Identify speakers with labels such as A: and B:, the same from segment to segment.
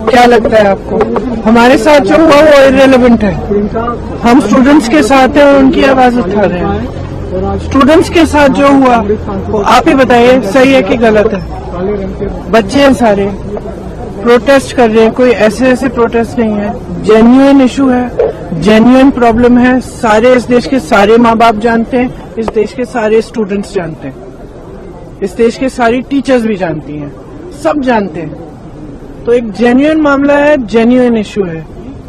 A: क्या लगता है आपको? हमारे साथ जो हुआ वो इररिलेवेंट है। हम स्टूडेंट्स के साथ हैं और उनकी आवाज उठा रहे हैं। स्टूडेंट्स के साथ जो हुआ वो आप ही बताइए, सही है कि गलत है? बच्चे हैं सारे, प्रोटेस्ट कर रहे हैं, कोई ऐसे प्रोटेस्ट नहीं है, जेन्युइन इशू है, जेन्युइन प्रॉब्लम है। सारे इस देश के सारे माँ बाप जानते हैं, इस देश के सारे स्टूडेंट्स जानते हैं, इस देश के सारी टीचर्स भी जानती हैं, सब जानते हैं। तो एक जेन्युइन मामला है, जेन्युइन इशू है।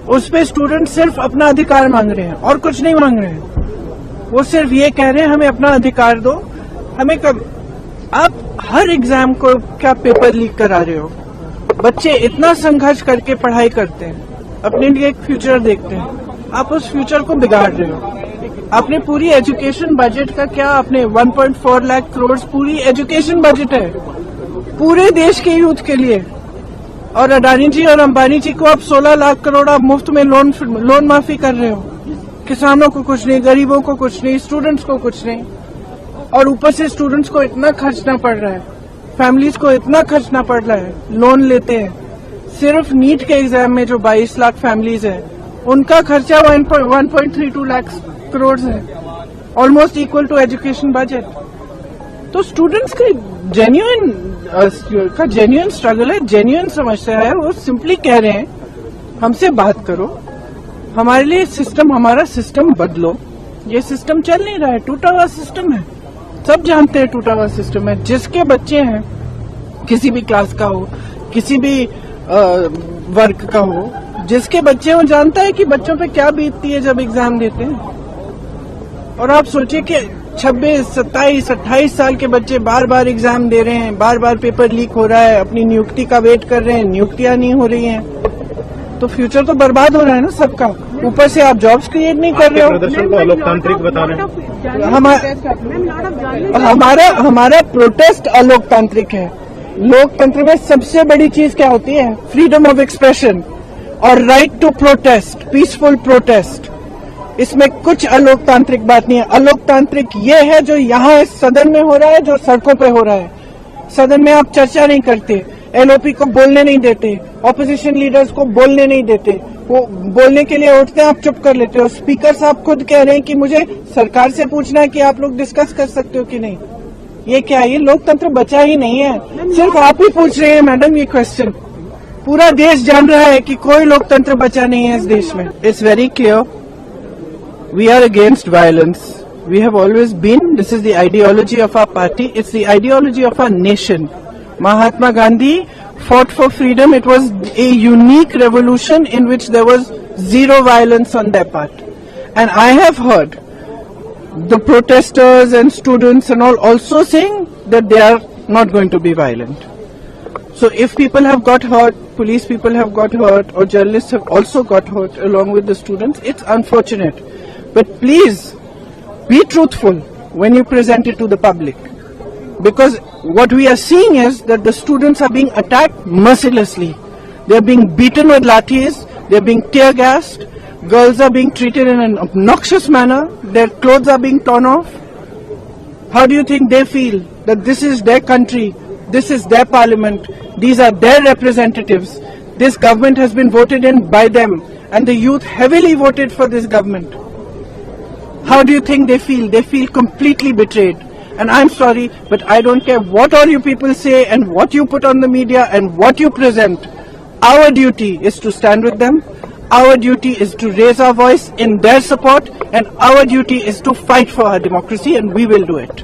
A: उस पे स्टूडेंट सिर्फ अपना अधिकार मांग रहे हैं और कुछ नहीं मांग रहे हैं। वो सिर्फ ये कह रहे हैं हमें अपना अधिकार दो। हमें कब? आप हर एग्जाम को क्या पेपर लीक करा रहे हो? बच्चे इतना संघर्ष करके पढ़ाई करते हैं, अपने लिए एक फ्यूचर देखते हैं, आप उस फ्यूचर को बिगाड़ रहे हो। आपने पूरी एजुकेशन बजट का क्या, आपने 1.4 लाख करोड़ पूरी एजुकेशन बजट है पूरे देश के यूथ के लिए, और अडानी जी और अंबानी जी को आप 16 लाख करोड़ आप मुफ्त में लोन माफी कर रहे हो। किसानों को कुछ नहीं, गरीबों को कुछ नहीं, स्टूडेंट्स को कुछ नहीं, और ऊपर से स्टूडेंट्स को इतना खर्चना पड़ रहा है, फैमिलीज को इतना खर्चना पड़ रहा है, लोन लेते हैं। सिर्फ नीट के एग्जाम में जो 22 लाख फैमिलीज है उनका खर्चा 1.32 लाख करोड़ है, almost equal to education budget. तो स्टूडेंट्स का जेन्युइन स्ट्रगल है, जेन्युइन समस्या है। वो सिंपली कह रहे हैं हमसे बात करो, हमारे लिए सिस्टम, हमारा सिस्टम बदलो। ये सिस्टम चल नहीं रहा है, टूटा हुआ सिस्टम है, सब जानते हैं टूटा हुआ सिस्टम है। जिसके बच्चे हैं, किसी भी क्लास का हो, किसी भी वर्ग का हो, जिसके बच्चे वो जानता है कि बच्चों पे क्या बीतती है जब एग्जाम देते हैं। और आप सोचिए कि 26, 27, 28 साल के बच्चे बार बार एग्जाम दे रहे हैं, बार बार पेपर लीक हो रहा है, अपनी नियुक्ति का वेट कर रहे हैं, नियुक्तियां नहीं हो रही हैं, तो फ्यूचर तो बर्बाद हो रहा है ना सबका। ऊपर से आप जॉब्स क्रिएट नहीं कर रहे हो।
B: प्रदर्शन को अलोकतांत्रिक बता रहे हैं।
A: हमारा प्रोटेस्ट अलोकतांत्रिक है। लोकतंत्र में सबसे बड़ी चीज क्या होती है? फ्रीडम ऑफ एक्सप्रेशन और right to protest, peaceful protest. इसमें कुछ अलोकतांत्रिक बात नहीं है। अलोकतांत्रिक ये है जो यहाँ इस सदन में हो रहा है, जो सड़कों पे हो रहा है। सदन में आप चर्चा नहीं करते, एलओपी को बोलने नहीं देते, ऑपोजिशन लीडर्स को बोलने नहीं देते, वो बोलने के लिए उठते हैं, आप चुप कर लेते हो। स्पीकर साहब खुद कह रहे हैं कि मुझे सरकार से पूछना है कि आप लोग डिस्कस कर सकते हो कि नहीं। ये क्या है? ये लोकतंत्र बचा ही नहीं है, सिर्फ आप ही पूछ रहे हैं मैडम ये क्वेश्चन। पूरा देश जान रहा है कि कोई लोकतंत्र बचा नहीं है इस देश में। It's very clear, we are against violence. We have always been. This is the ideology of our party. It's the ideology of our nation. Mahatma Gandhi fought for freedom. It was a unique revolution in which there was zero violence on their part. And I have heard the protesters and students and all also saying that they are not going to be violent. So if people have got hurt, police people have got hurt, or journalists have also got hurt along with the students, it's unfortunate. But please be truthful when you present it to the public, because what we are seeing is that the students are being attacked mercilessly. They are being beaten with lathis, they are being tear gassed, girls are being treated in an obnoxious manner, their clothes are being torn off. How do you think they feel that this is their country, this is their parliament, these are their representatives, this government has been voted in by them, and the youth heavily voted for this government? How do you think they feel? They feel completely betrayed. And I'm sorry, but I don't care what all you people say and what you put on the media and what you present. Our duty is to stand with them. Our duty is to raise our voice in their support, and our duty is to fight for our democracy, and we will do it.